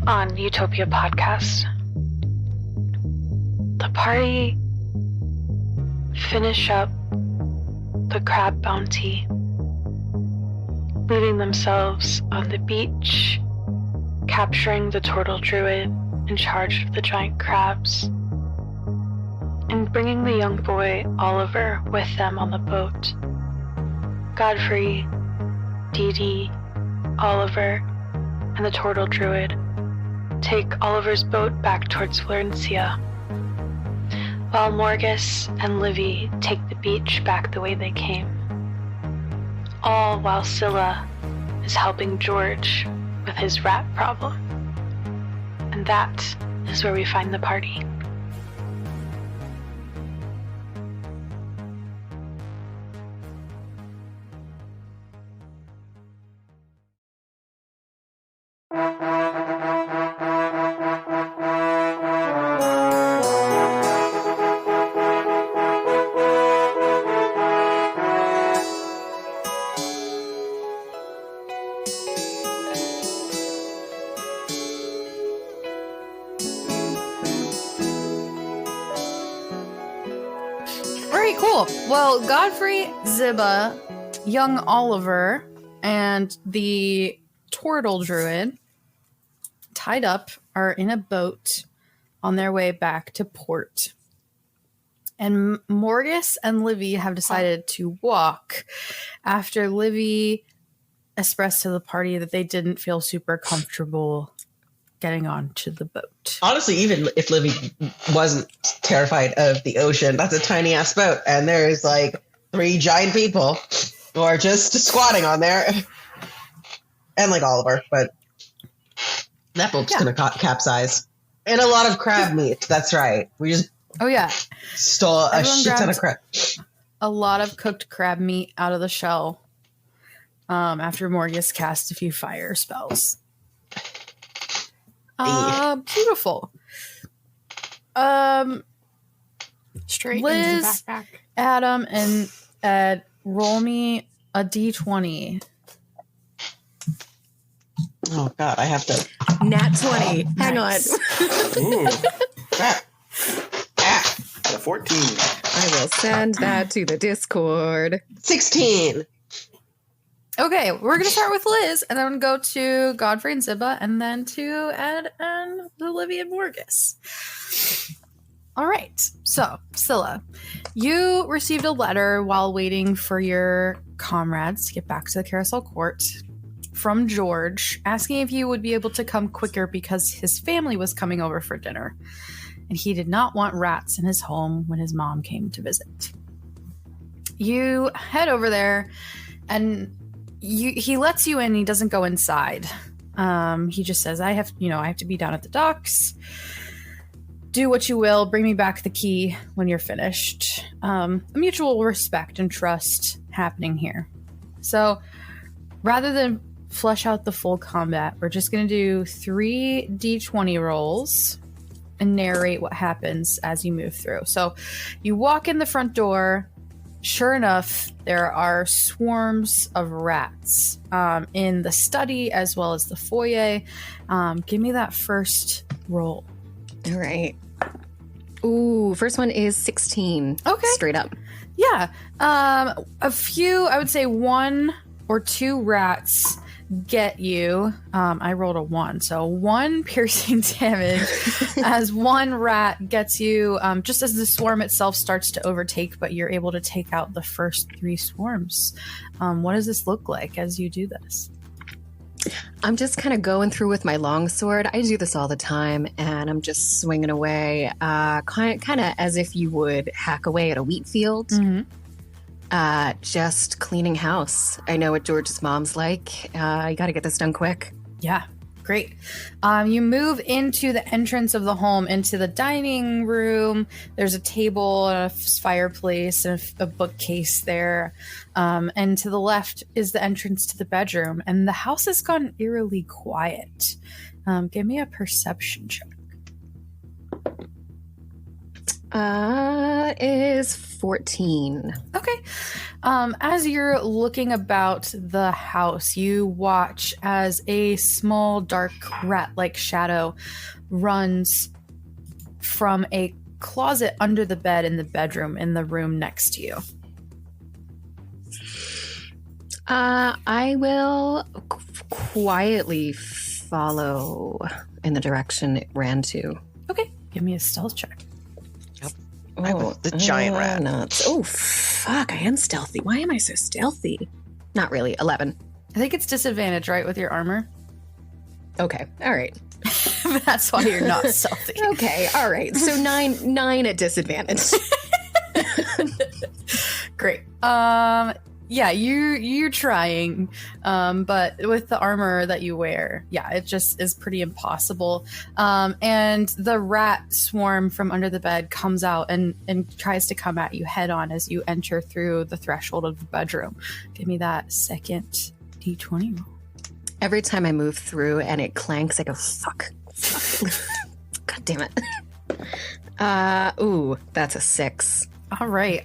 on Utopia Podcast. The party finish up the crab bounty, leaving themselves on the beach, capturing the turtle druid in charge of the giant crabs, and bringing the young boy Oliver with them on the boat. Godfrey, Dee Dee, Oliver, and the turtle druid take Oliver's boat back towards Florencia, while Morgus and Livy take the beach back the way they came. All while Scylla is helping George with his rat problem. And that is where we find the party. Cool. Well, Godfrey, Ziba, young Oliver, and the turtle druid tied up are in a boat on their way back to port. And Morgus and Livy have decided to walk after Livy expressed to the party that they didn't feel super comfortable getting onto the boat. Honestly, even if Livy wasn't terrified of the ocean, that's a tiny ass boat, and there's like 3 giant people who are just squatting on there, and like Oliver, but that boat's gonna capsize. And a lot of crab meat. That's right. We just stole a shit ton of crab. A lot of cooked crab meat out of the shell after Morgus cast a few fire spells. Beautiful. Straight Liz, into the backpack. Adam, and Ed, roll me a d20. Oh God, I have to. Nat 20. Hang on. Ooh. A 14. I will send that to the Discord. 16. Okay, we're going to start with Liz, and then go to Godfrey and Ziba, and then to Ed and Olivia and Morgus. All right, so, Scylla, you received a letter while waiting for your comrades to get back to the Carousel Court from George, asking if you would be able to come quicker because his family was coming over for dinner, and he did not want rats in his home when his mom came to visit. You head over there, and he lets you in. He doesn't go inside. He just says, I have to be down at the docks. Do what you will. Bring me back the key when you're finished. A mutual respect and trust happening here. So rather than flesh out the full combat, we're just going to do 3 d20 rolls and narrate what happens as you move through. So you walk in the front door. Sure enough, there are swarms of rats in the study as well as the foyer. Give me that first roll. All right. Ooh, first one is 16. Okay. Straight up. Yeah. A few, I would say 1 or 2 rats get you. I rolled a 1, so 1 piercing damage as 1 rat gets you just as the swarm itself starts to overtake, but you're able to take out the first 3 swarms. What does this look like as you do this? I'm just kind of going through with my longsword. I do this all the time, and I'm just swinging away, kind of as if you would hack away at a wheat field. Mm-hmm. Just cleaning house. I know what George's mom's like. You got to get this done quick. Yeah, great. You move into the entrance of the home, into the dining room. There's a table, a fireplace, and a bookcase there. And to the left is the entrance to the bedroom. And the house has gone eerily quiet. Give me a perception check. Is 14. Okay. As you're looking about the house, you watch as a small, dark rat-like shadow runs from a closet under the bed in the bedroom in the room next to you. I will quietly follow in the direction it ran to. Okay. Give me a stealth check. I was the giant rat. Nuts. Oh, fuck. I am stealthy. Why am I so stealthy? Not really. 11. I think it's disadvantage, right, with your armor? Okay. All right. That's why you're not stealthy. Okay. All right. So 9 at disadvantage. Great. Yeah, you're trying, but with the armor that you wear, yeah, it just is pretty impossible. And the rat swarm from under the bed comes out and tries to come at you head on as you enter through the threshold of the bedroom. Give me that second D20 roll. Every time I move through and it clanks, I go, fuck. God damn it. Ooh, that's a 6. All right.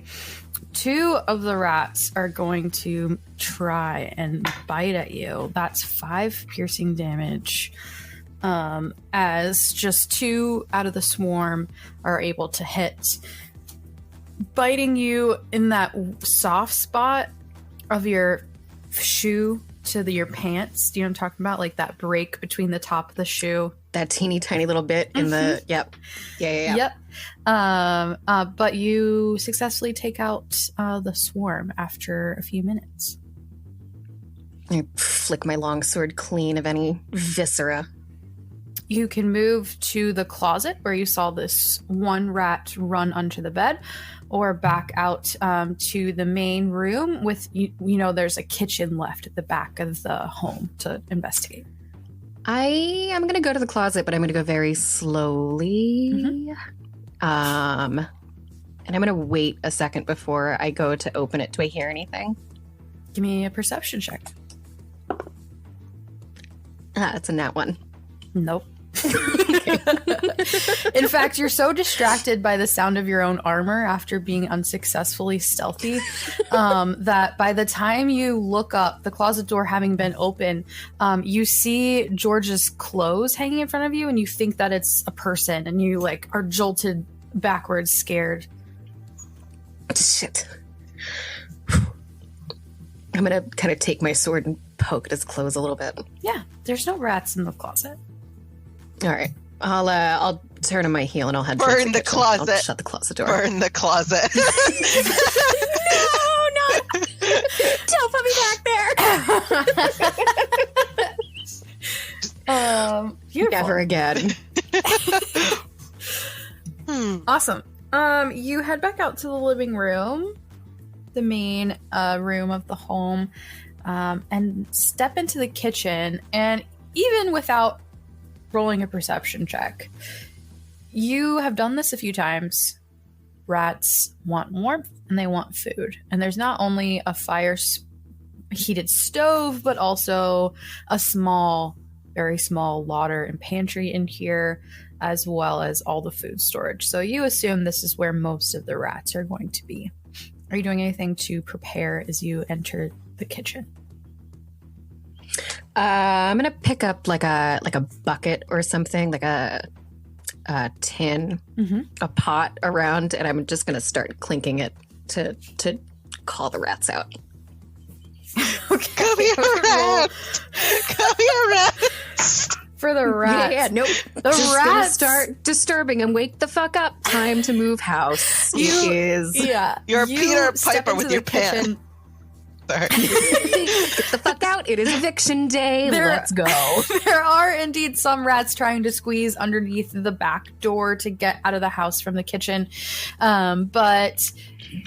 2 of the rats are going to try and bite at you. That's 5 piercing damage. As just 2 out of the swarm are able to hit, biting you in that soft spot of your shoe to your pants. Do you know what I'm talking about? Like that break between the top of the shoe. That teeny tiny little bit in the, yep. Yeah. Yep. But you successfully take out the swarm after a few minutes. I flick my longsword clean of any viscera. You can move to the closet where you saw this one rat run under the bed, or back out to the main room with, you know, there's a kitchen left at the back of the home to investigate. I am going to go to the closet, but I'm going to go very slowly. Mm-hmm. And I'm going to wait a second before I go to open it. Do I hear anything? Give me a perception check. It's a nat 1. Nope. In fact, you're so distracted by the sound of your own armor after being unsuccessfully stealthy that by the time you look up, the closet door having been open, you see George's clothes hanging in front of you, and you think that it's a person, and you like are jolted backwards, scared. Shit. I'm gonna kind of take my sword and poke at his clothes a little bit. Yeah, there's no rats in the closet. All right. I'll turn on my heel and I'll head Burn towards the kitchen. closet. I'll shut the closet door. Burn the closet. No! Don't put me back there! Beautiful. Never again. Awesome. You head back out to the living room, the main room of the home, and step into the kitchen. And even without rolling a perception check, you have done this a few times. Rats want warmth and they want food. And there's not only a heated stove, but also a small, very small larder and pantry in here, as well as all the food storage. So you assume this is where most of the rats are going to be. Are you doing anything to prepare as you enter the kitchen? I'm gonna pick up like a bucket or something, like a tin, a pot around, and I'm just gonna start clinking it to call the rats out. Okay. Come here, rats! Come here, rats! For the rats. Yeah, nope. The Just gonna rats start disturbing and wake the fuck up. Time to move house. Yeah. You're you Peter step Piper into with the your pen. kitchen. Sorry. Get the fuck out. It is eviction day. Let's go. There are indeed some rats trying to squeeze underneath the back door to get out of the house from the kitchen. But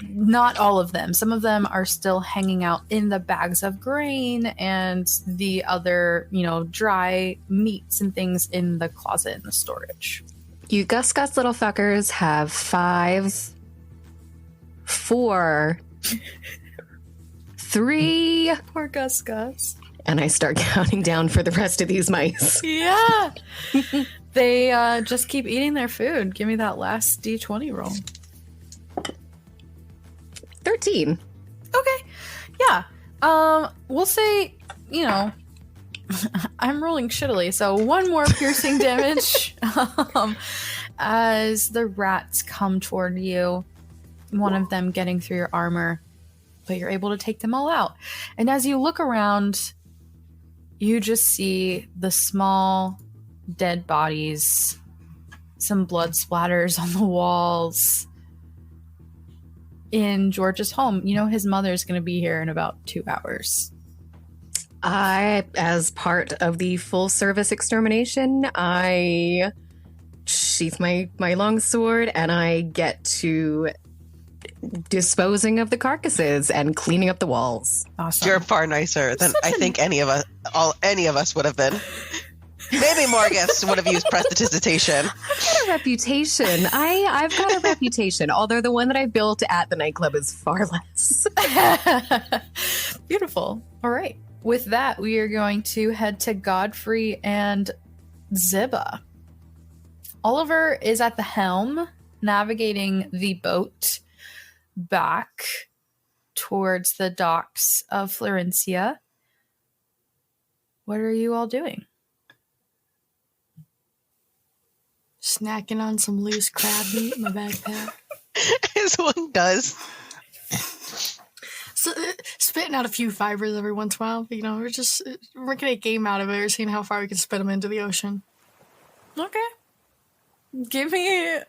not all of them. Some of them are still hanging out in the bags of grain and the other, dry meats and things in the closet in the storage. You Gus little fuckers have 5, 4, 3, Poor Gus. and I start counting down for the rest of these mice. Yeah. They just keep eating their food. Give me that last D20 roll. 13. Okay. Yeah. We'll say, I'm rolling shittily, so one more piercing damage as the rats come toward you, one of them getting through your armor, but you're able to take them all out. And as you look around, you just see the small dead bodies, some blood splatters on the walls in George's home. His mother's going to be here in about 2 hours. As part of the full service extermination, I sheath my longsword and I get to disposing of the carcasses and cleaning up the walls. Awesome. You're far nicer than I think any of us would have been. Maybe Morgus would have used prestidigitation. I've got a reputation. I've got a reputation, although the one that I built at the nightclub is far less. Beautiful. All right. With that, we are going to head to Godfrey and Ziba. Oliver is at the helm, navigating the boat back towards the docks of Florencia. What are you all doing? Snacking on some loose crab meat in my backpack. As one does. So, spitting out a few fibers every once in a while. We're making a game out of it. We're seeing how far we can spit them into the ocean. Okay. Give me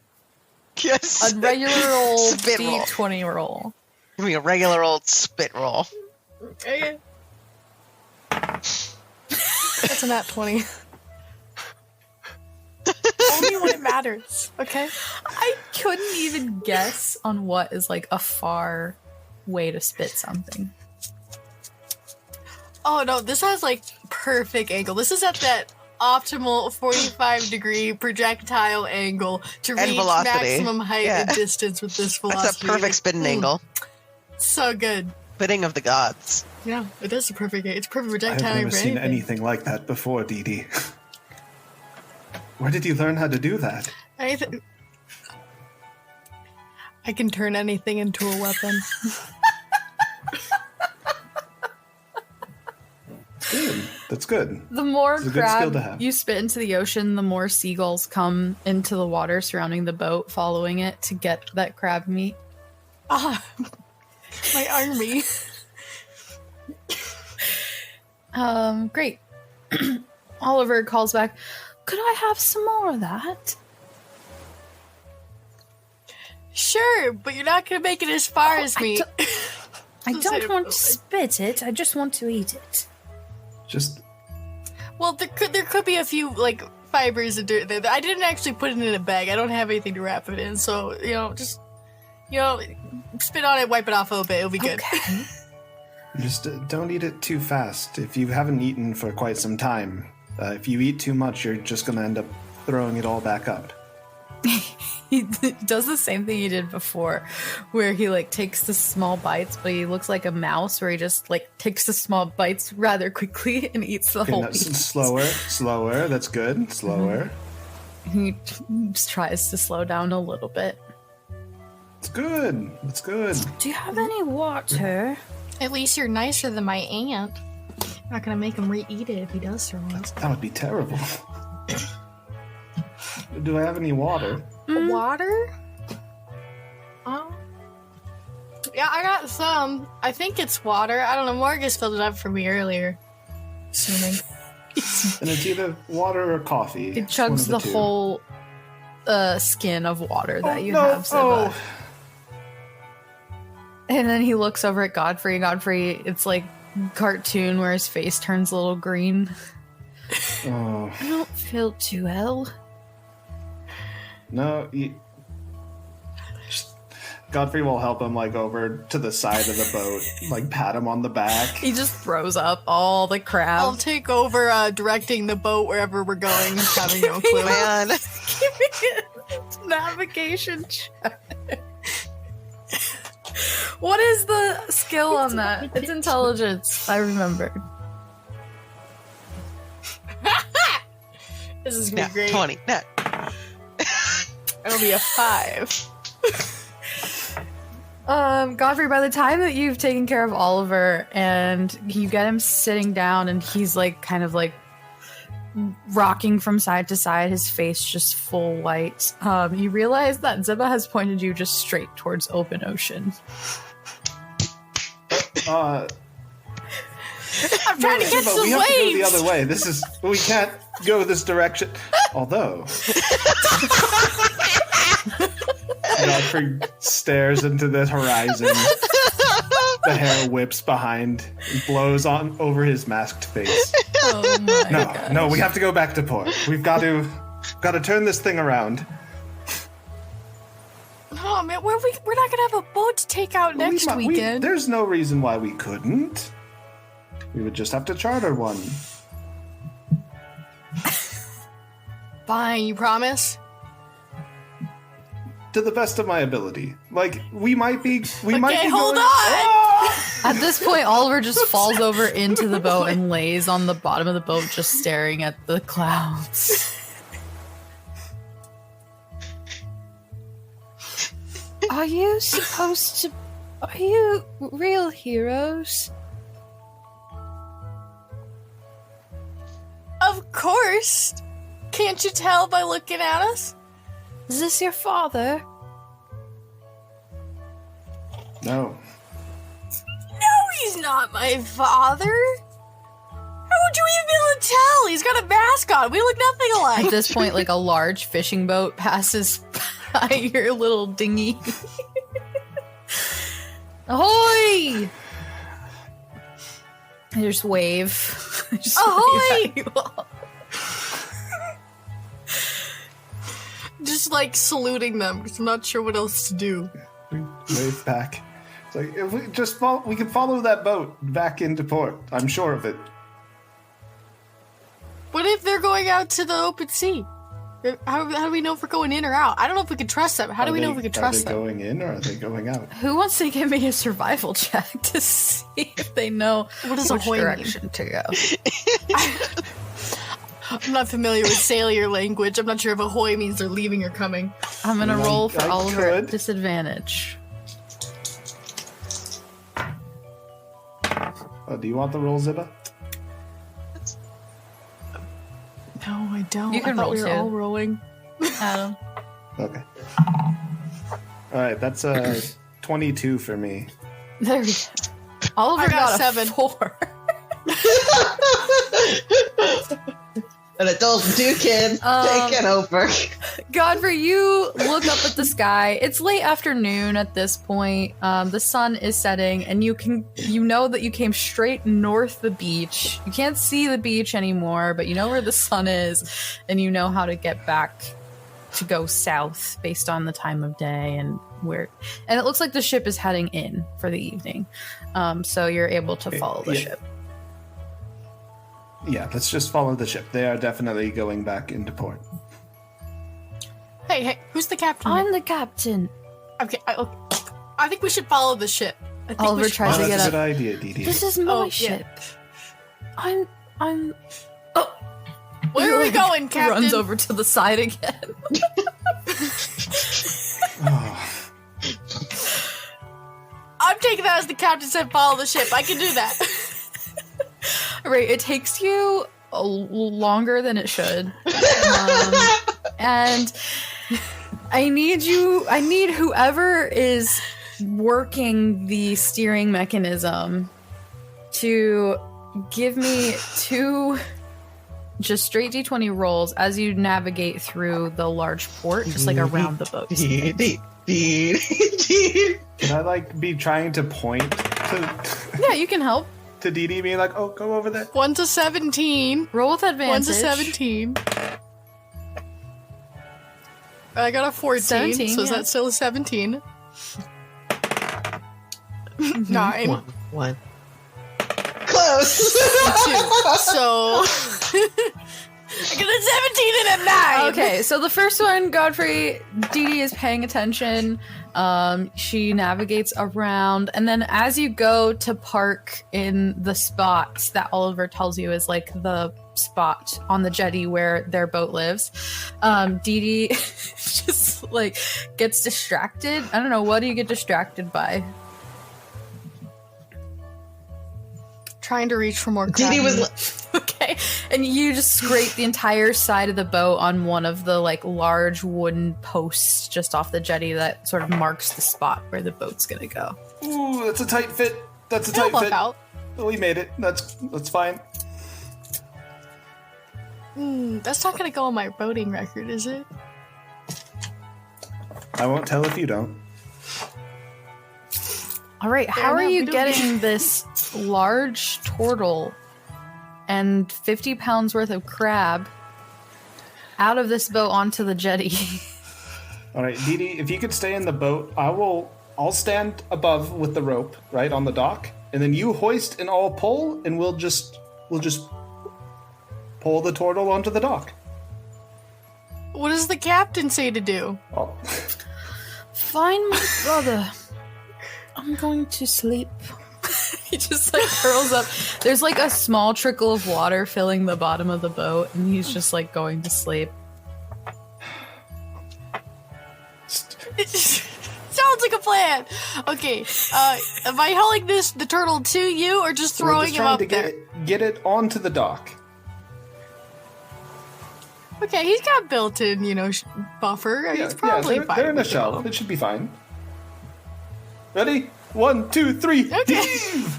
Yes. a regular old Spit roll. D20 roll. Give me a regular old spit roll. Okay. That's a nat 20. Only when it matters, okay? I couldn't even guess on what is like a far way to spit something. Oh no, this has like perfect angle. This is at that optimal 45-degree projectile angle to And reach velocity. maximum height Yeah. and distance with this velocity. That's a perfect spitting angle. So good. Spitting of the gods. Yeah, it is a perfect. It's perfect I've projectile never for seen anything. anything like that before, Dee Dee. Where did you learn how to do that? I can turn anything into a weapon. Good. That's good. The more It's a good skill to crab have. you spit into the ocean, the more seagulls come into the water surrounding the boat, following it to get that crab meat. Ah, my army. Great. Oliver calls back, could I have some more of that? Sure, but you're not gonna make it as far as me. I don't want to spit it, I just want to eat it. Just Well, there could be a few like fibers of dirt there. I didn't actually put it in a bag. I don't have anything to wrap it in, so just spit on it, wipe it off a little bit. It'll be good. Okay. Just don't eat it too fast. If you haven't eaten for quite some time, if you eat too much, you're just going to end up throwing it all back up. He does the same thing he did before, where he like takes the small bites, but he looks like a mouse, where he just like takes the small bites rather quickly and eats the Okay, whole now, piece. slower. That's good. Slower. He just tries to slow down a little bit. It's good. It's good. Do you have any water? At least you're nicer than my aunt. I'm not gonna make him re-eat it if he does throw it. That would be terrible. Do I have any water? Water? Yeah, I got some. I think it's water. I don't know. Morgus filled it up for me earlier. Assuming. And it's either water or coffee. It It's one chugs of the two. whole skin of water that you no. have, Ziba. Oh. And then he looks over at Godfrey. Godfrey, it's like cartoon where his face turns a little green. Oh. I don't feel too well. No, Godfrey will help him like over to the side of the boat, like pat him on the back. He just throws up all the crab. I'll take over directing the boat wherever we're going, having no clue. Man. Give me a navigation check. What is the skill on that? It's intelligence. I remembered. This is gonna Nat be great. 20. Nat. It'll be a 5. Godfrey, by the time that you've taken care of Oliver and you get him sitting down and he's like kind of like rocking from side to side, his face just full white, you realize that Ziba has pointed you just straight towards open ocean. I'm trying to get some we have to go the waves. other way. We can't go this direction. Although Godfrey stares into the horizon. The hair whips behind and blows on over his masked face. Oh my gosh. No, we have to go back to port. We've got to turn this thing around. Oh man, we're not gonna have a boat to take out next weekend. There's no reason why we couldn't. We would just have to charter one. Fine, you promise? To the best of my ability. Like, we might be Okay, hold going- on! At this point, Oliver just falls over into the boat and lays on the bottom of the boat just staring at the clouds. Are you real heroes? Of course! Can't you tell by looking at us? Is this your father? No. No, he's not my father! How would you even be able to tell? He's got a mask on. We look nothing At alike. this point, like a large fishing boat passes by your little dinghy. Ahoy! I just wave. Just Ahoy! wave at you all. Just like saluting them because I'm not sure what else to do. We wave back. It's like, if we just we can follow that boat back into port. I'm sure of it. What if they're going out to the open sea? How do we know if we're going in or out? I don't know if we can trust them. How do we know if we can trust Are they them? going in or are they going out? Who wants to give me a survival check to see if they know What does which ahoy mean? direction to go? I'm not familiar with sailor language. I'm not sure if ahoy means they're leaving or coming. I'm gonna roll for I Oliver at could. disadvantage. Do you want the roll, Ziba? No, I don't. You can I thought roll we were too. all rolling. Adam. Okay. All right, that's 22 for me. There we go. Oliver I got got a 7. 4. An adult Dukin taking over. Godfrey, you look up at the sky. It's late afternoon at this point. The sun is setting, and you know that you came straight north the beach. You can't see the beach anymore, but you know where the sun is, and you know how to get back to go south based on the time of day and where. And it looks like the ship is heading in for the evening, so you're able to follow the ship. Yeah, let's just follow the ship. They are definitely going back into port. Hey, who's the captain? I'm the captain. Okay, I think we should follow the ship. I think Oliver we should tries Oh, to that's get a up. good idea, Dee Dee. This is my Oh, yeah. ship. I'm. Where are we Like, going, Captain? Runs over to the side again. Oh, I'm taking that as the captain said follow the ship. I can do that. Right, it takes you longer than it should. And I need whoever is working the steering mechanism to give me 2 just straight D20 rolls as you navigate through the large port, just like around the boat. can I be trying to point to Yeah, you can help. to Dee Dee being like, oh, go over there? 1 to 17. Roll with 1 advantage. to 17. I got a 14, 17, so is yeah. that still a 17? 9. One. Close. 2. So I got a 17 and a 9. Okay, so the first one, Godfrey, Dee Dee is paying attention. She navigates around, and then as you go to park in the spots that Oliver tells you is like the spot on the jetty where their boat lives. Dee Dee just like gets distracted. I don't know, what do you get distracted by? Trying to reach for more crab Dee Dee was meat. Okay, and you just scrape the entire side of the boat on one of the like large wooden posts just off the jetty that sort of marks the spot where the boat's gonna go. Ooh, that's a tight fit. That's a It'll tight work fit. out. We made it. That's fine. That's not gonna go on my boating record, is it? I won't tell if you don't. All right, how are enough, you we don't getting this large turtle and 50 pounds worth of crab out of this boat onto the jetty? All right, Dee Dee, if you could stay in the boat, I'll stand above with the rope, right, on the dock, and then you hoist and I'll pull, and we'll just pull the turtle onto the dock. What does the captain say to do? Oh. Fine, my brother. I'm going to sleep. He just like curls up. There's like a small trickle of water filling the bottom of the boat, and he's just like going to sleep. Sounds like a plan. Okay, am I hauling the turtle to you, or just We're throwing just him trying up to there? get it onto the dock. Okay, he's got built-in, buffer. He's probably fine. they're in a with the shell. boat. It should be fine. Ready? 1, 2, 3. Okay. Heave!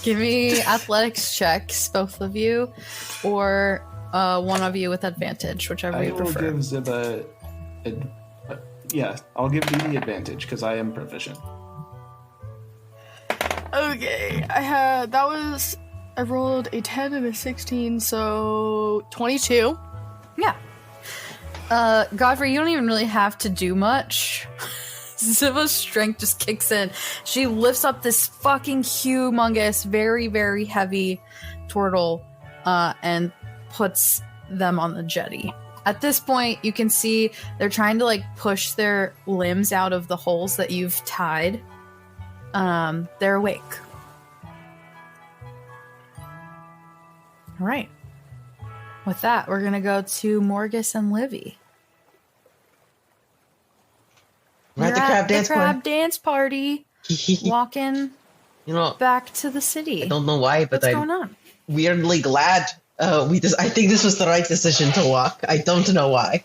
Give me athletics checks, both of you, or one of you with advantage, whichever I you will prefer. give Ziba. I'll give Dee Dee advantage because I am proficient. Okay, I rolled a 10 and a 16, so 22. Yeah. Godfrey, you don't even really have to do much. Ziva's strength just kicks in. She lifts up this fucking humongous, very, very heavy turtle and puts them on the jetty. At this point, you can see they're trying to like push their limbs out of the holes that you've tied. They're awake. All right. With that, we're gonna go to Morgus and Livy. We're at the crab dance party. Walking You know, back to the city. I don't know why, but What's going on? weirdly glad I think this was the right decision to walk. I don't know why.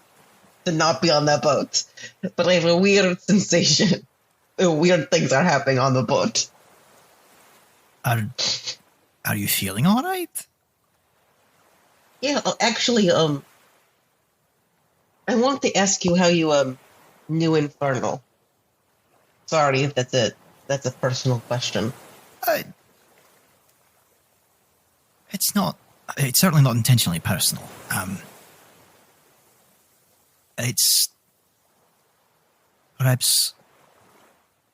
To not be on that boat. But I have a weird sensation. Weird things are happening on the boat. Are you feeling all right? Yeah, actually, I want to ask you how you knew Infernal. Sorry if that's a personal question. It's certainly not intentionally personal. It's perhaps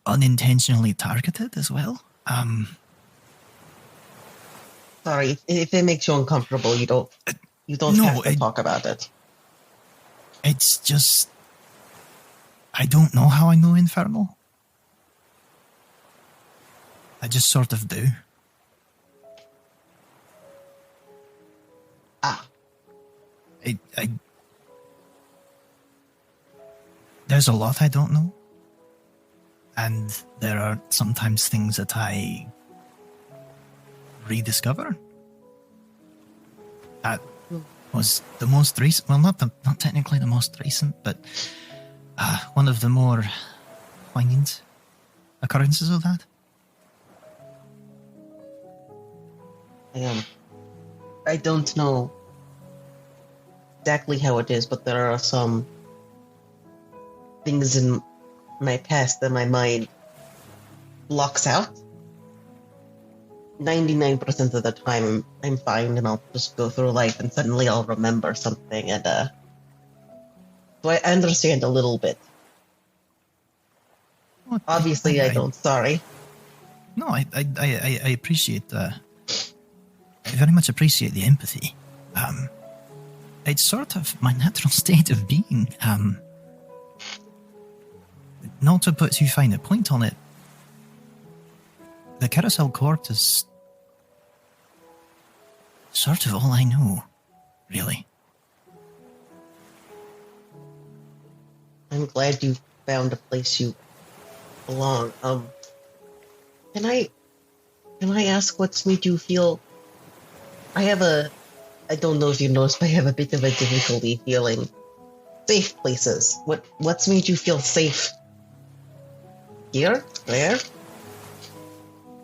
unintentionally targeted as well. Sorry, if it makes you uncomfortable, you don't No, have to talk about it. It's just, I don't know how I know Infernal. I just sort of do. Ah. There's a lot I don't know. And there are sometimes things that I rediscover. That was the most recent, well, not technically the most recent, but one of the more poignant occurrences of that. I don't know exactly how it is, but there are some things in my past that my mind blocks out. 99% of the time, I'm fine, and I'll just go through life, and suddenly I'll remember something, and so I understand a little bit. Well, Obviously, I don't. Sorry. No, I appreciate I very much appreciate the empathy. It's sort of my natural state of being. Not to put too fine a point on it, the Carousel Court is sort of all I know, really. I'm glad you found a place you belong. Can I ask what's made you feel? I don't know if you noticed, but I have a bit of a difficulty feeling safe places. What's made you feel safe? Here? There?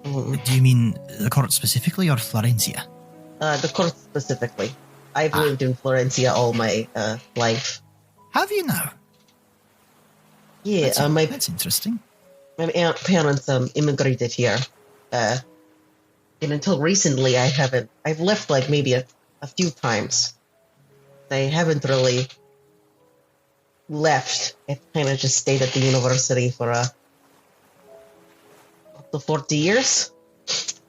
Do you mean the court specifically or Florencia? The court specifically. I've lived in Florencia all my life. Have you now? Yeah, that's interesting. my parents immigrated here. And until recently, I've left like maybe a few times. I haven't really left. I kind of just stayed at the university for up to 40 years.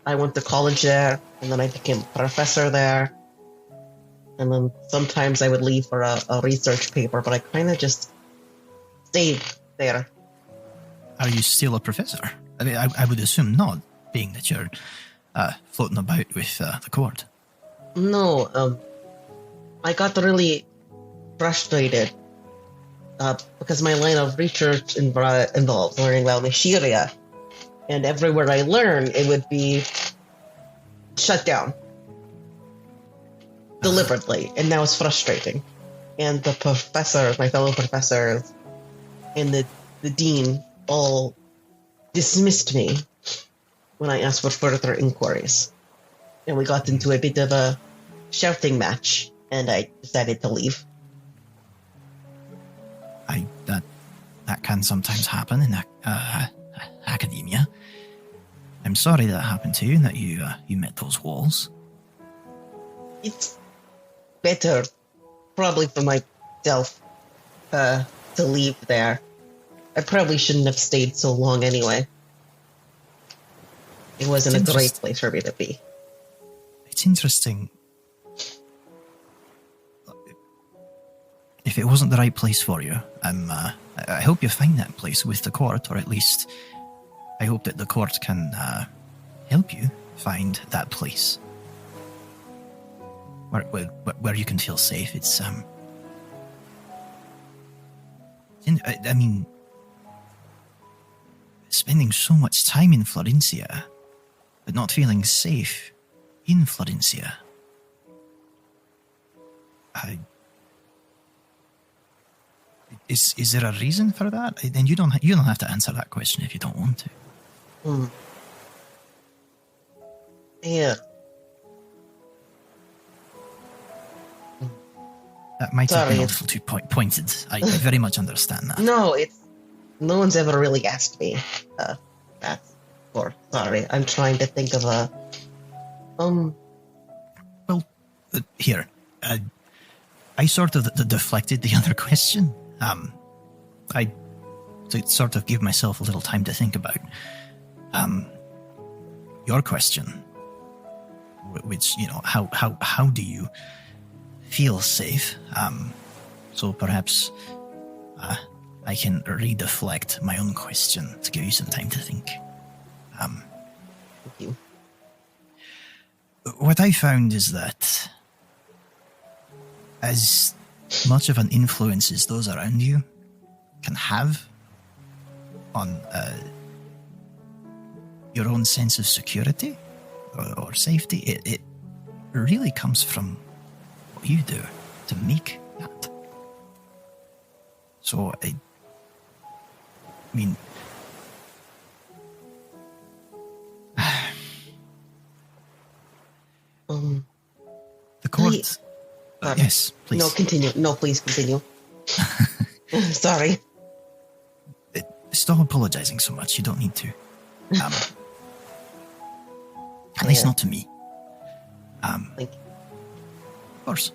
I went to college there, and then I became a professor there. And then sometimes I would leave for a research paper, but I kind of just stayed there. Are you still a professor? I mean, I would assume not, being that you're floating about with the court. No, I got really frustrated because my line of research involves learning about Nishiria. And everywhere I learn, it would be shut down deliberately, and that was frustrating. And the professors, my fellow professors, and the dean all dismissed me when I asked for further inquiries. And we got into a bit of a shouting match, and I decided to leave. That can sometimes happen in academia. I'm sorry that happened to you and that you met those walls. It's better, probably for myself, to leave there. I probably shouldn't have stayed so long anyway. It wasn't a great place for me to be. It's interesting. If it wasn't the right place for you, I hope you find that place with the court, or at least I hope that the court can help you find that place where you can feel safe. It's I mean, spending so much time in Florencia, but not feeling safe in Florencia. Is there a reason for that? And you don't have to answer that question if you don't want to. Yeah. That might have been a little too pointed. I very much understand that. No, no one's ever really asked me that before. Sorry, I'm trying to think of a Well, here, I sort of deflected the other question. To sort of give myself a little time to think about your question, which, you know, how do you feel safe? So perhaps I can redeflect my own question to give you some time to think. Thank you. What I found is that as much of an influence as those around you can have on your own sense of security or safety, it really comes from what you do to make that. So, I mean, the court... yes, please. No, continue. No, please continue. Sorry. Stop apologizing so much. You don't need to. At least not to me. Thank you. Of course.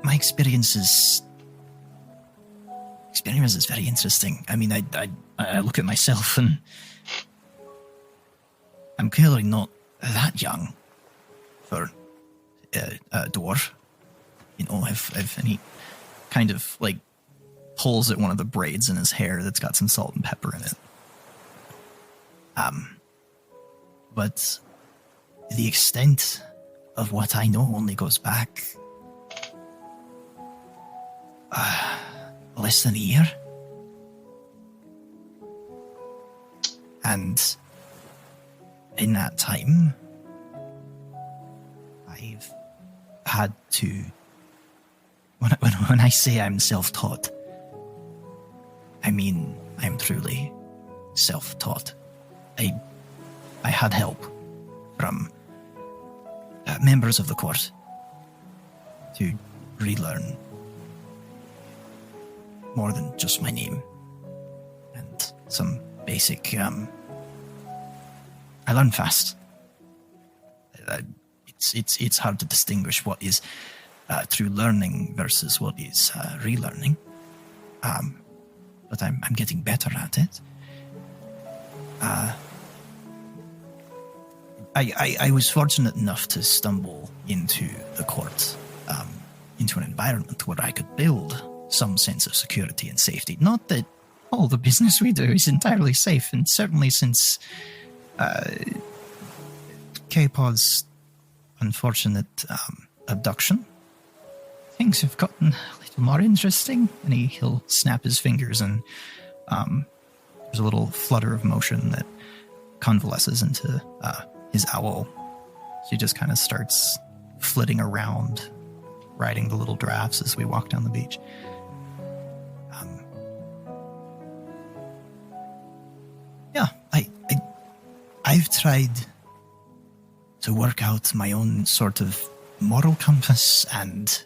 My experience is very interesting. I mean, I look at myself and I'm clearly not that young for a dwarf. You know, I've any kind of like pulls at one of the braids in his hair that's got some salt and pepper in it. but the extent of what I know only goes back less than a year. And in that time, I've had to... When I say I'm self-taught, I mean I'm truly self-taught. I had help from members of the court to relearn more than just my name and some basic... I learn fast. It's hard to distinguish what is through learning versus what is relearning. But I'm getting better at it. I was fortunate enough to stumble into the court, into an environment where I could build some sense of security and safety. Not that all the business we do is entirely safe, and certainly since K-Pod's unfortunate abduction, things have gotten a little more interesting. And he'll snap his fingers, and there's a little flutter of motion that convalesces into his owl. She just kind of starts flitting around, riding the little drafts as we walk down the beach. Yeah, I've tried to work out my own sort of moral compass and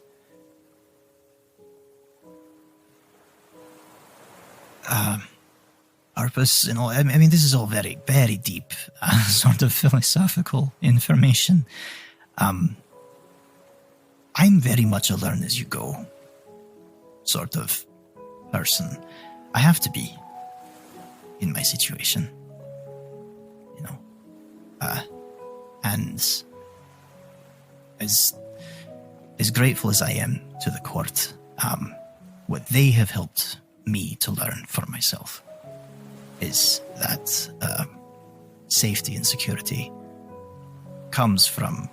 purpose and all. I mean, this is all very, very deep, sort of philosophical information. I'm very much a learn as you go sort of person. I have to be in my situation, you know. And as grateful as I am to the court, what they have helped me to learn for myself is that safety and security comes from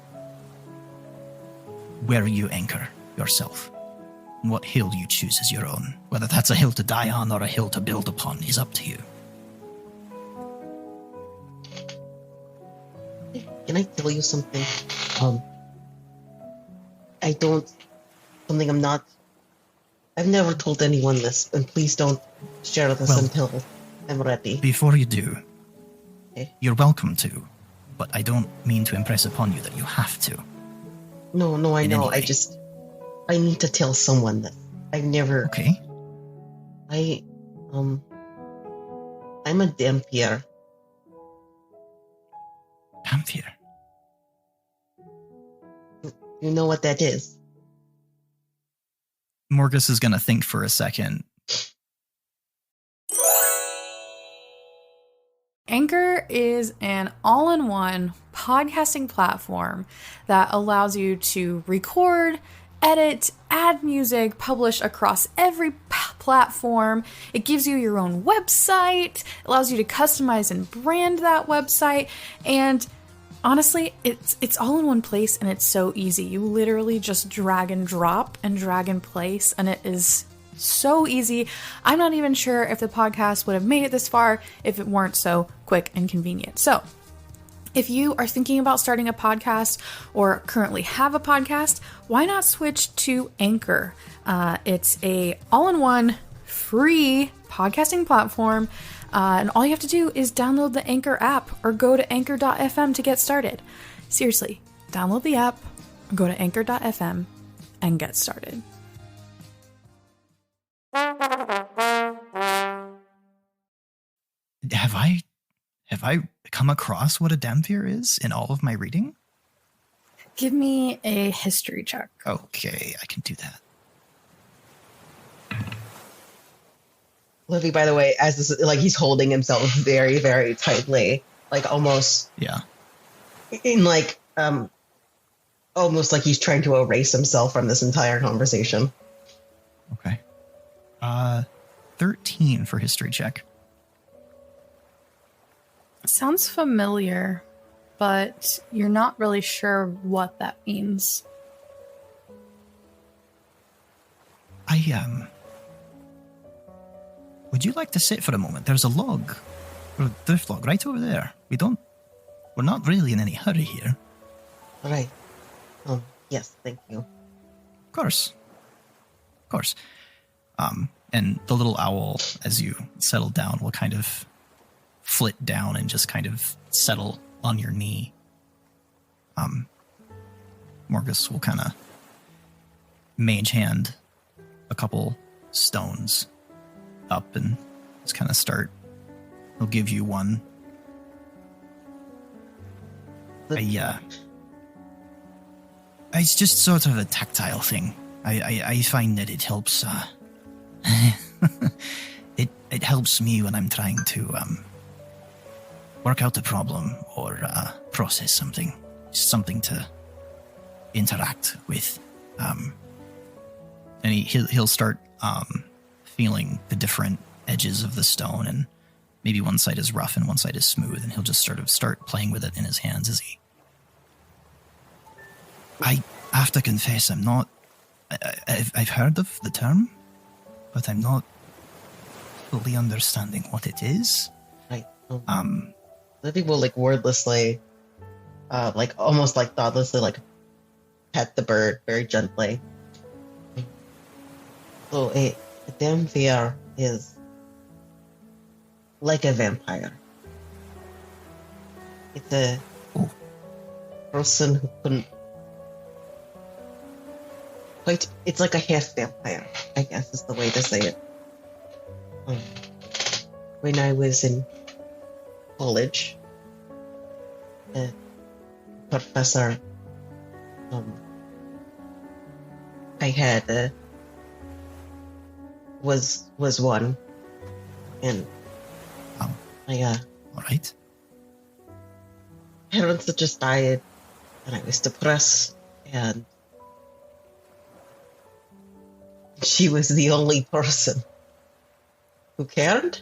where you anchor yourself. And what hill you choose as your own. Whether that's a hill to die on or a hill to build upon is up to you. Can I tell you something? I've never told anyone this, and please don't share this until I'm ready. Before you do, Okay. You're welcome to, but I don't mean to impress upon you that you have to. No, I In know. any way. I need to tell someone this. I've never. Okay. I'm a Dampier. Dampier. You know what that is? Morgus is going to think for a second. Anchor is an all-in-one podcasting platform that allows you to record, edit, add music, publish across every platform. It gives you your own website, allows you to customize and brand that website, and honestly, it's all in one place, and it's so easy. You literally just drag and drop and drag and place, and it is so easy. I'm not even sure if the podcast would have made it this far if it weren't so quick and convenient. So if you are thinking about starting a podcast or currently have a podcast, why not switch to Anchor? It's a all-in-one free podcasting platform. And all you have to do is download the Anchor app or go to anchor.fm to get started. Seriously, download the app, go to anchor.fm and get started. Have I come across what a Dampier is in all of my reading? Give me a history check. Okay, I can do that. Livy, by the way, as this, like, he's holding himself very, very tightly, like almost in like almost like he's trying to erase himself from this entire conversation. Okay. 13 for history check. Sounds familiar. but you're not really sure what that means. Would you like to sit for a moment? There's a log, or a drift log, right over there. We're not really in any hurry here. Right. Yes, thank you. Of course. And the little owl, as you settle down, will kind of flit down and just kind of settle on your knee. Morgus will kind of mage hand a couple stones up and just kind of start. He'll give you one. It's just sort of a tactile thing. I find that it helps. It helps me when I'm trying to work out a problem or process something. Just something to interact with. And he'll start feeling the different edges of the stone, and maybe one side is rough and one side is smooth, and he'll just sort of start playing with it in his hands as he. I have to confess, I'm not. I've heard of the term, but I'm not fully understanding what it is. Right. The people like wordlessly, like almost like thoughtlessly, like pet the bird very gently. So a vampire is like a vampire. It's a person who couldn't quite. It's like a half vampire, I guess is the way to say it. When I was in college, a professor, I had was one, and my all right. parents had just died, and I was depressed, and she was the only person who cared.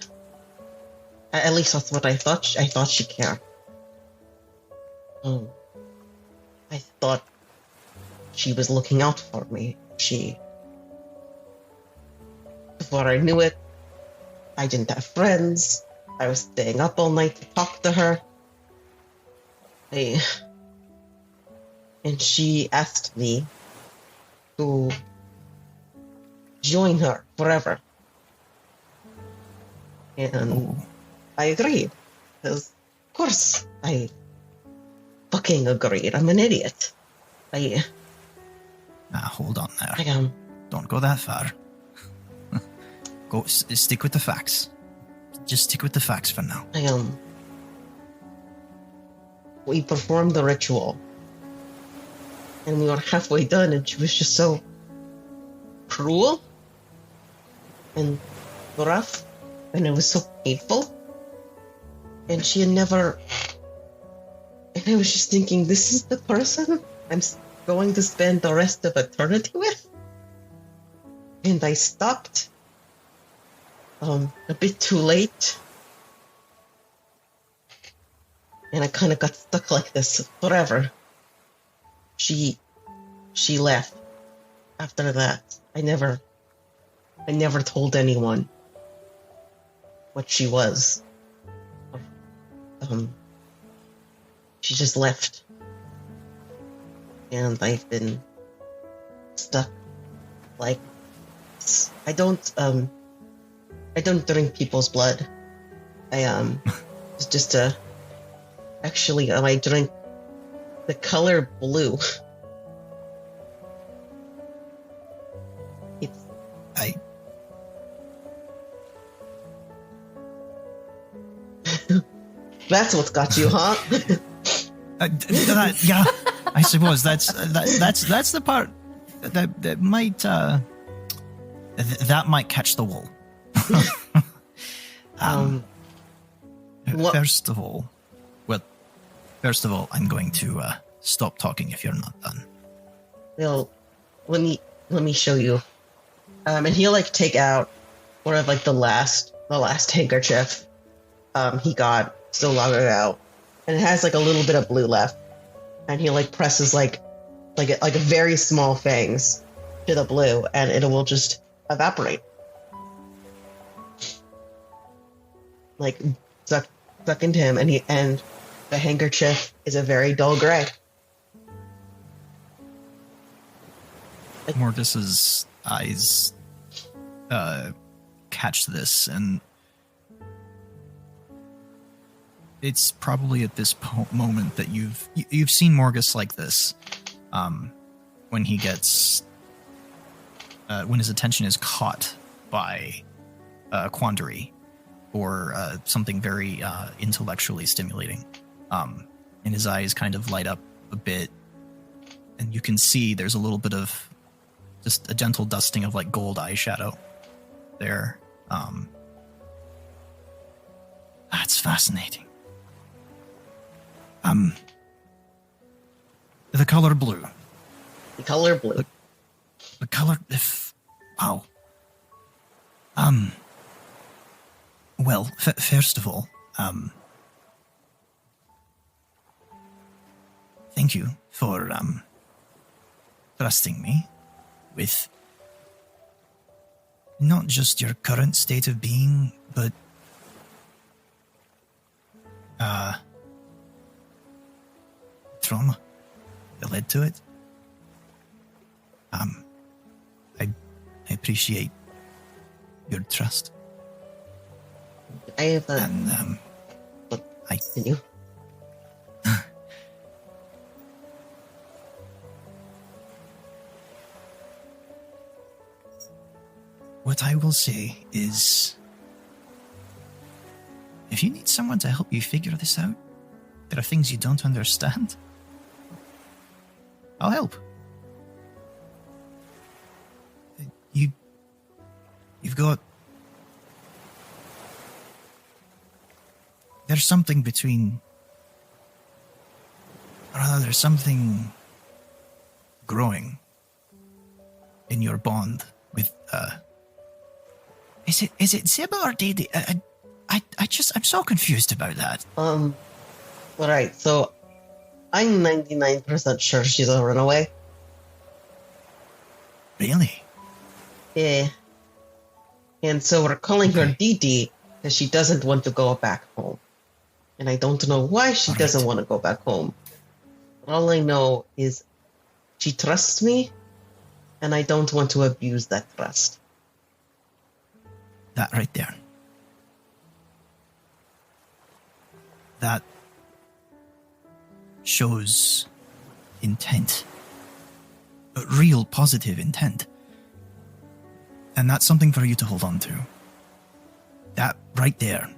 At least that's what I thought. I thought she cared. I thought she was looking out for me. Before I knew it, I didn't have friends. I was staying up all night to talk to her. And she asked me to join her forever. And I agreed. Because, of course, I fucking agreed. I'm an idiot. Hold on there. I am. Don't go that far. Stick with the facts. Just stick with the facts for now. We performed the ritual. And we were halfway done, and she was just so cruel and rough, and it was so painful. And she had never. And I was just thinking, this is the person I'm going to spend the rest of eternity with? And I stopped. A bit too late. And I kind of got stuck like this forever. She left after that. I never told anyone what she was. She just left. And I've been stuck like I don't drink people's blood. It's just actually I drink the color blue. That's what got you, huh? Yeah, I suppose that's the part that might that might catch the wool. First of all, I'm going to stop talking if you're not done. Well, let me show you. And he'll like take out one of like the last handkerchief he got so long ago, and it has like a little bit of blue left. And he like presses like a very small fangs to the blue, and it will just evaporate. Like suck into him, and the handkerchief is a very dull gray. Morgis's eyes catch this, and it's probably at this moment that you've seen Morgus like this, when he gets when his attention is caught by a quandary or something very intellectually stimulating, and his eyes kind of light up a bit, and you can see there's a little bit of just a gentle dusting of like gold eyeshadow there. That's fascinating. The color blue. The color blue. The color, wow. Well, first of all, thank you for, trusting me with not just your current state of being, but, trauma that led to it. I appreciate your trust. I have a... And, continue. What I will say is, if you need someone to help you figure this out, there are things you don't understand, I'll help. You've got... There's something between... Rather, there's something growing in your bond with, Is it Ziba or Didi? I'm so confused about that. Alright, so I'm 99% sure she's a runaway. Really? Yeah. And so we're calling her Didi because she doesn't want to go back home. And I don't know why she doesn't want to go back home. All I know is she trusts me, and I don't want to abuse that trust. That right there. That shows intent. A real positive intent. And that's something for you to hold on to. That right there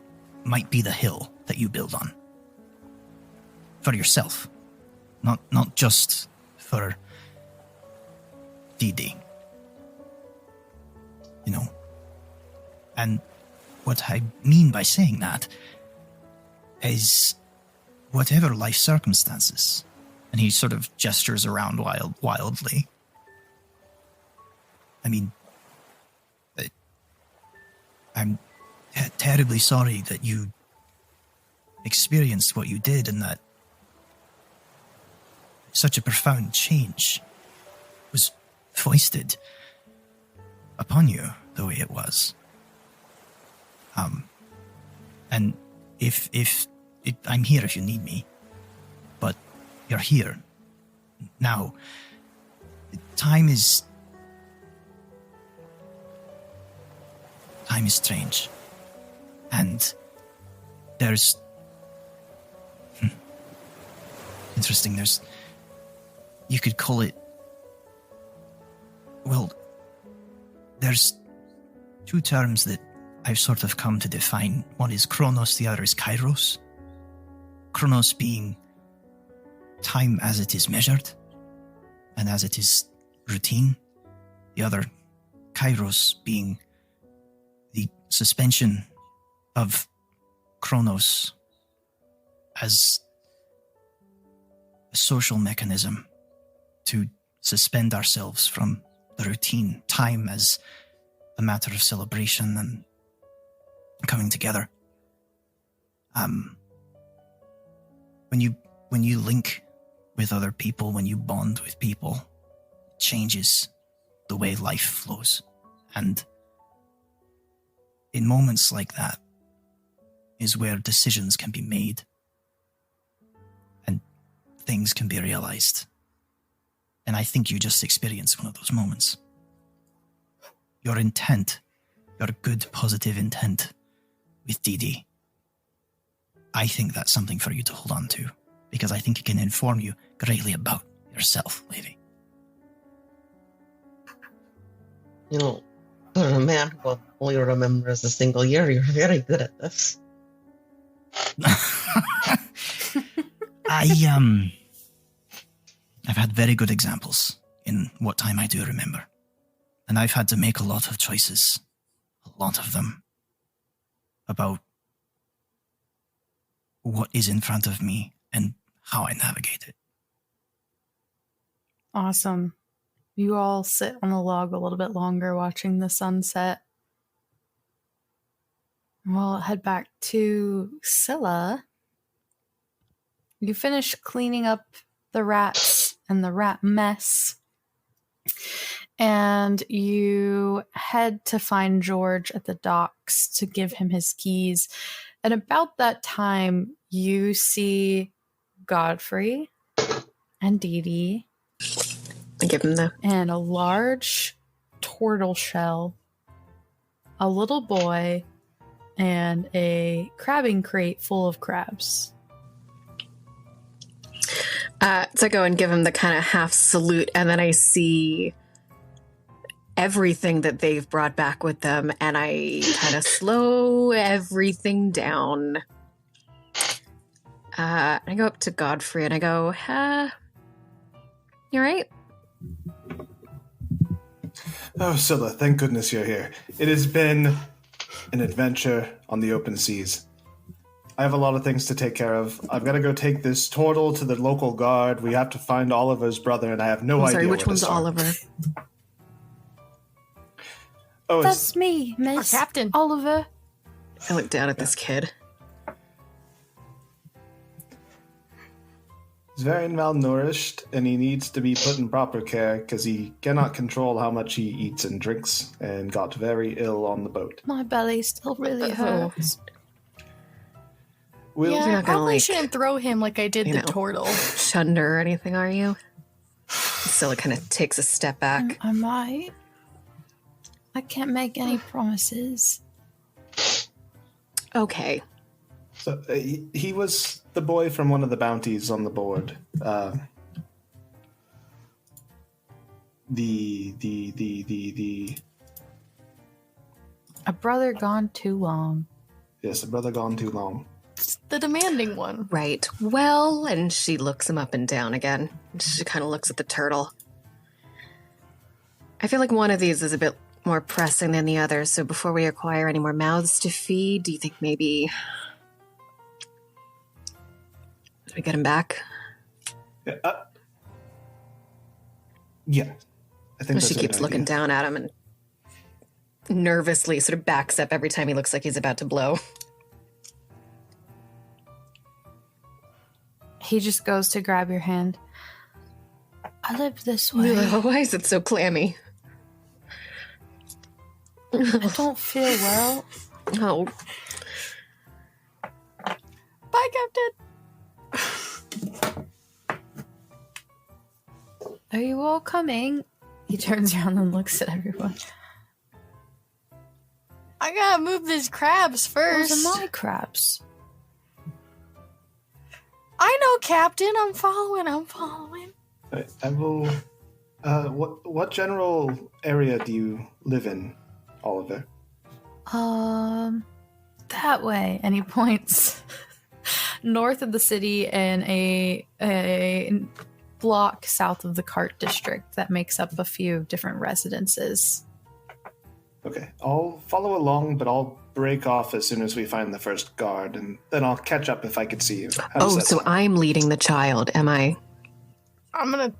might be the hill that you build on. For yourself. Not just for Didi. You know. And what I mean by saying that is whatever life circumstances, and he sort of gestures around wildly. I mean, I'm terribly sorry that you experienced what you did, and that such a profound change was foisted upon you the way it was. And if I'm here if you need me, but you're here now. Time is strange, and there's interesting. You could call it. Well, there's two terms that I've sort of come to define. One is Chronos, the other is Kairos. Chronos being time as it is measured and as it is routine. The other, Kairos, being the suspension of Chronos as a social mechanism to suspend ourselves from the routine. Time as a matter of celebration and coming together. when you link with other people, when you bond with people, it changes the way life flows. And in moments like that is where decisions can be made and things can be realized. And I think you just experienced one of those moments. Your intent, your good, positive intent with Dee Dee, I think that's something for you to hold on to, because I think it can inform you greatly about yourself, lady. You know, for a man who only remembers a single year, you're very good at this. I've had very good examples in what time I do remember. And I've had to make a lot of choices, a lot of them, about what is in front of me and how I navigate it. Awesome. You all sit on the log a little bit longer watching the sunset. We'll head back to Scylla. You finish cleaning up the rats and the rat mess. And you head to find George at the docks to give him his keys. And about that time, you see Godfrey and Dee Dee. I give him the... And a large turtle shell, a little boy, and a crabbing crate full of crabs. So I go and give him the kind of half salute, and then I see everything that they've brought back with them, and I kind of slow everything down. I go up to Godfrey and I go, you right? Oh, Scylla, thank goodness you're here. It has been an adventure on the open seas. I have a lot of things to take care of. I've got to go take this turtle to the local guard. We have to find Oliver's brother, and I have no idea. Sorry, which where to one's start. Oliver? Oh, That's me, Miss Our captain. Oliver. I look down at this kid. he's very malnourished, and he needs to be put in proper care because he cannot control how much he eats and drinks, and got very ill on the boat. My belly still really hurts. We'll, Yeah, You're I not gonna, probably like, shouldn't throw him like I did you the know. turtle. Chunder or anything, are you? Scylla kind of takes a step back. I might. I can't make any promises. Okay. So he was the boy from one of the bounties on the board. The A brother gone too long. yes, the brother gone too long. It's the demanding one. Right. Well, and she looks him up and down again. She kind of looks at the turtle. I feel like one of these is a bit more pressing than the other, so before we acquire any more mouths to feed, do you think maybe we get him back? Yeah, I think She that's a keeps good looking idea. down at him and nervously sort of backs up every time he looks like he's about to blow. He just goes to grab your hand. I live this way. Why is it so clammy? I don't feel well. Oh, Bye, Captain. Are you all coming? He turns around and looks at everyone. I gotta move these crabs first. Those are my crabs. I know, Captain. I'm following. I will. What general area do you live in, Oliver? That way. And he points north of the city and a block south of the cart district that makes up a few different residences. Okay, I'll follow along, but I'll break off as soon as we find the first guard, and then I'll catch up if I could see you. How does that so sound? I'm leading the child, am I? I'm gonna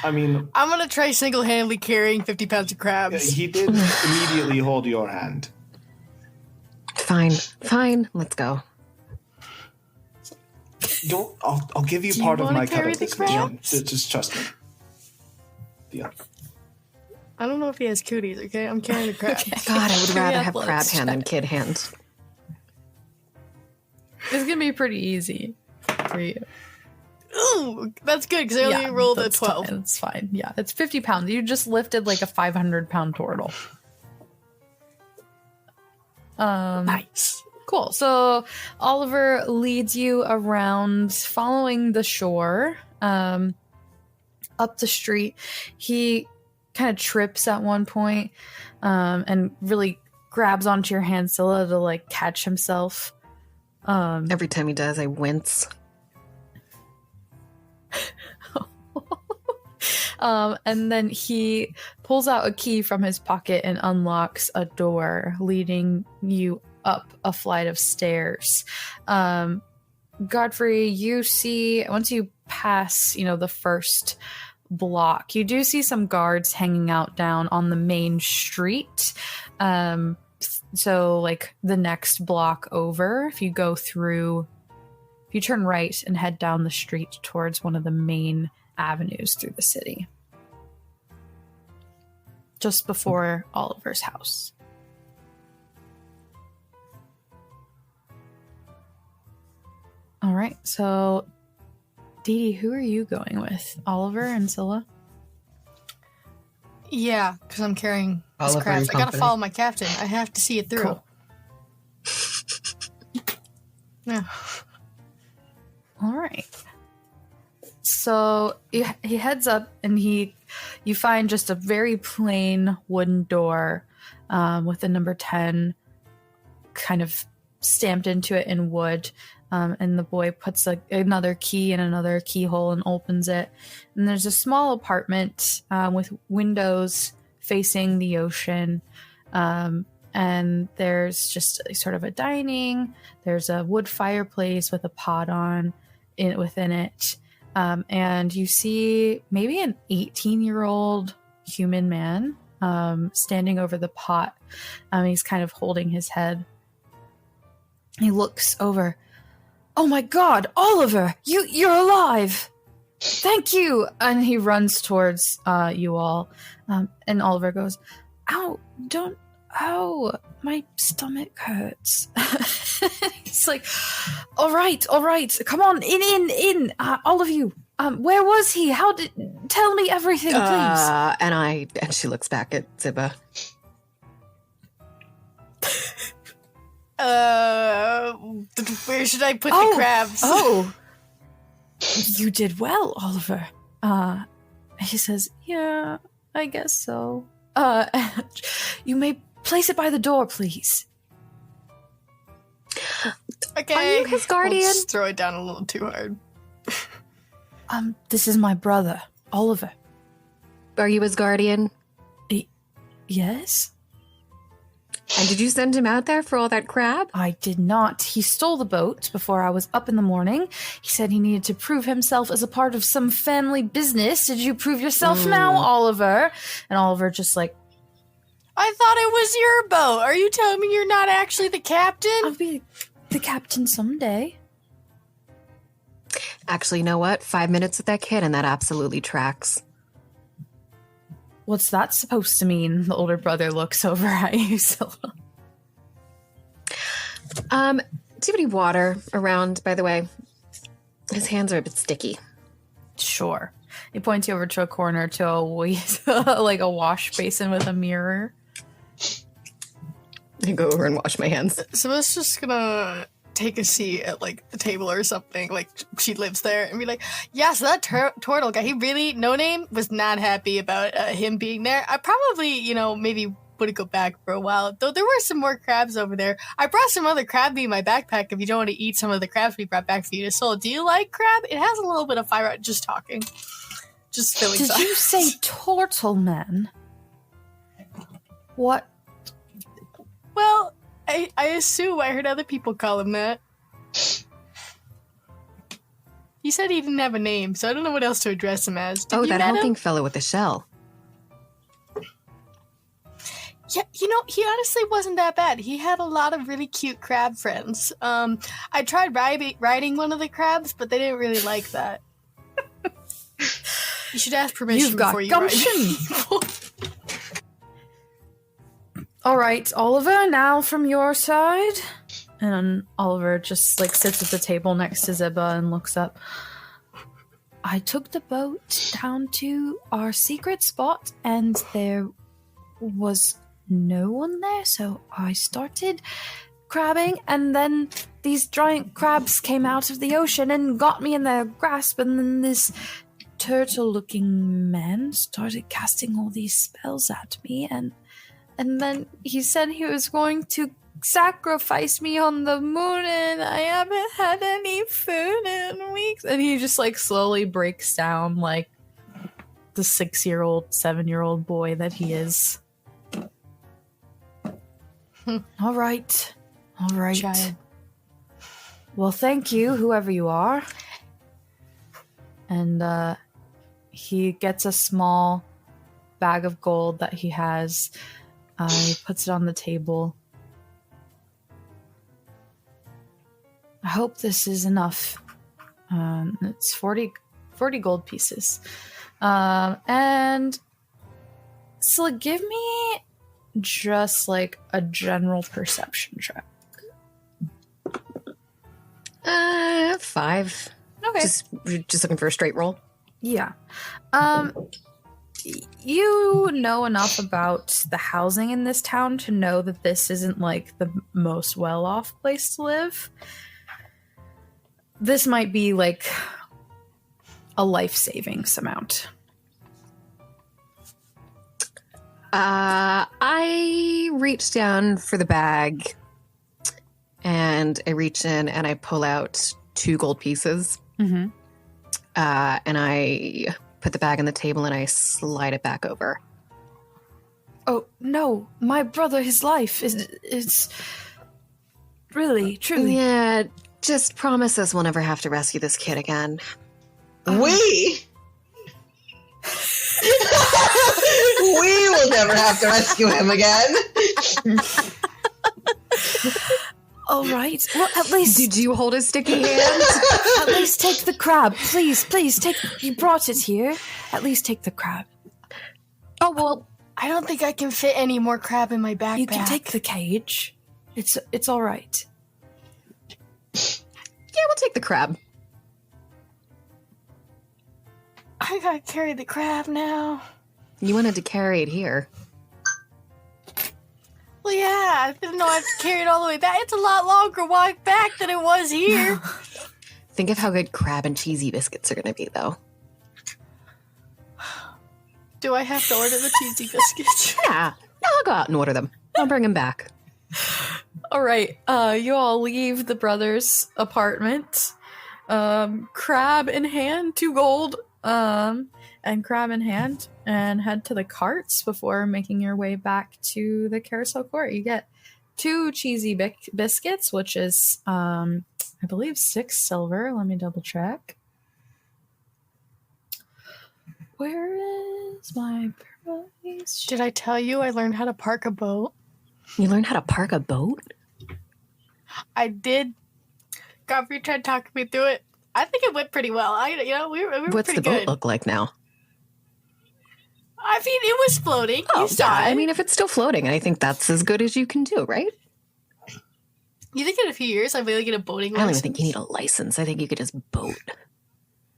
I try single-handedly carrying 50 pounds of crabs. he did immediately hold your hand. Fine, let's go. I'll give you Do you part of wanna my cut carry of the this, Dion. crabs? Just trust me. Dion. I don't know if he has cooties, okay? I'm carrying the crabs. God, I would Carry rather have crab athletics hand than check. kid hand. It's gonna be pretty easy for you. Ooh, that's good because I only rolled a that's 12. Fine. It's fine. Yeah, it's 50 pounds. You just lifted like a 500-pound turtle. Nice. Cool. So Oliver leads you around, following the shore, up the street. He kind of trips at one point, and really grabs onto your hand, Scylla, to like catch himself. Every time he does, I wince. And then he pulls out a key from his pocket and unlocks a door leading you up a flight of stairs. Godfrey, you see, once you pass, the first block, you do see some guards hanging out down on the main street. So like the next block over, if you turn right and head down the street towards one of the main avenues through the city, just before Oliver's house. All right, so Dee Dee, who are you going with? Oliver and Scylla? Yeah, because I'm carrying this Oliver crabs. and I gotta company. follow my captain. I have to see it through. Cool. Yeah. All right. So he heads up and you find just a very plain wooden door with the number 10 kind of stamped into it in wood. And the boy puts another key in another keyhole and opens it. And there's a small apartment with windows facing the ocean. And there's just sort of a dining. There's a wood fireplace with a pot within it. And you see maybe an 18-year-old human man standing over the pot. He's kind of holding his head. He looks over. Oh my God, Oliver, you're alive! Thank you! And he runs towards you all. And Oliver goes, ow, my stomach hurts. He's like, all right, come on, in, all of you. Where was he? Tell me everything, please. And she looks back at Ziba. Where should I put the crabs? Oh, you did well, Oliver. He says, yeah, I guess so. You may place it by the door, please. Okay. Are you his guardian? We'll just throw it down a little too hard. This is my brother, Oliver. Are you his guardian? Yes? And did you send him out there for all that crab? I did not. He stole the boat before I was up in the morning. He said he needed to prove himself as a part of some family business. Did you prove yourself now, Oliver? And Oliver just like, I thought it was your boat. Are you telling me you're not actually the captain? I'll be the captain someday. Actually, you know what? 5 minutes with that kid and that absolutely tracks. What's that supposed to mean? The older brother looks over at you, Scylla. Do you have any water around, by the way? His hands are a bit sticky. Sure. He points you over to a corner to like a wash basin with a mirror. I go over and wash my hands. So I was just gonna take a seat at like the table or something, like she lives there, and be like, yeah, so that turtle guy, he really, no name, was not happy about him being there. I probably, maybe wouldn't go back for a while, though there were some more crabs over there. I brought some other crab meat in my backpack if you don't want to eat some of the crabs we brought back for you to Soul. Do you like crab? It has a little bit of fiber. Just talking. Just filling Did you say turtle man? What? Well, I assume I heard other people call him that. He said he didn't have a name, so I don't know what else to address him as. Did you that met hulking him? fellow with the shell. Yeah, he honestly wasn't that bad. He had a lot of really cute crab friends. I tried riding one of the crabs, but they didn't really like that. You should ask permission before you ride people. All right, Oliver, now from your side. And Oliver just sits at the table next to Ziba and looks up. I took the boat down to our secret spot and there was no one there, so I started crabbing, and then these giant crabs came out of the ocean and got me in their grasp, and then this turtle-looking man started casting all these spells at me, and then he said he was going to sacrifice me on the moon, and I haven't had any food in weeks. And he just slowly breaks down like the 6-year-old, 7-year-old boy that he is. All right. Child. Well, thank you, whoever you are. And he gets a small bag of gold that he has. He puts it on the table. I hope this is enough. It's 40 gold pieces. And so give me just a general perception check. 5. Okay. Just looking for a straight roll. Yeah. You know enough about the housing in this town to know that this isn't the most well-off place to live. This might be a life savings amount. I reach down for the bag and I reach in and I pull out 2 gold pieces. Mm-hmm. And I put the bag on the table and I slide it back over. Oh, no. My brother, his life is really, truly. Yeah, just promise us we'll never have to rescue this kid again. We will never have to rescue him again. All right. Well, at least... Did you hold his sticky hand? At least take the crab. Please, take... You brought it here. At least take the crab. Oh, well, I don't think I can fit any more crab in my backpack. You can take the cage. It's all right. Yeah, we'll take the crab. I gotta carry the crab now. You wanted to carry it here. Well, yeah, I didn't know I have to carry it all the way back. It's a lot longer walk back than it was here. Think of how good crab and cheesy biscuits are going to be, though. Do I have to order the cheesy biscuits? Yeah, I'll go out and order them. I'll bring them back. All right. You all leave the brothers' apartment. Crab in hand, 2 gold. And crab in hand, and head to the carts before making your way back to the carousel court. You get 2 cheesy biscuits, which is, I believe, 6 silver. Let me double check. Where is my price? Did I tell you I learned how to park a boat? You learned how to park a boat? I did. Godfrey tried talking me through it. I think it went pretty well. We were What's pretty the boat good. look like now? I mean, it was floating. Oh, You saw yeah. it. I mean, if it's still floating, I think that's as good as you can do, right? You think in a few years I'll be able to get a boating I don't license? even think you need a license. I think you could just boat.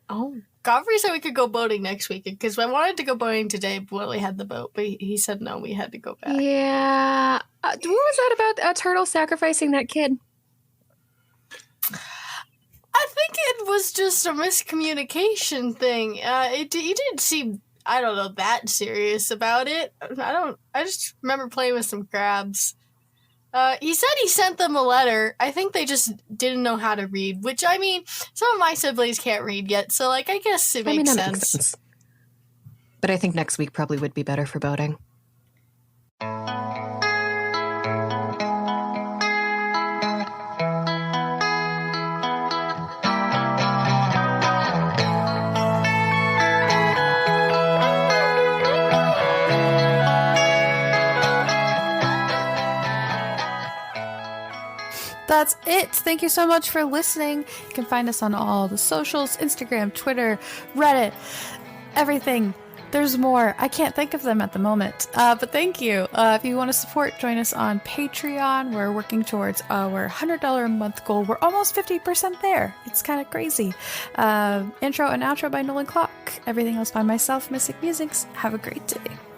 Oh. Godfrey said we could go boating next weekend because I wanted to go boating today when we had the boat, but he said no, we had to go back. Yeah. What was that about a turtle sacrificing that kid? I think it was just a miscommunication thing. He didn't seem, I don't know, that serious about it. I just remember playing with some crabs. He said he sent them a letter. I think they just didn't know how to read, which, I mean, some of my siblings can't read yet, so, I guess it makes that sense. makes sense. But I think next week probably would be better for boating. that's it. Thank you so much for listening. You can find us on all the socials, Instagram, Twitter, Reddit, everything. There's more. I can't think of them at the moment. But thank you. If you want to support, join us on Patreon. We're working towards our $100 a month goal. We're almost 50% there. It's kind of crazy. Intro and outro by Nolan Clock. Everything else by myself, Mystic Musics. Have a great day.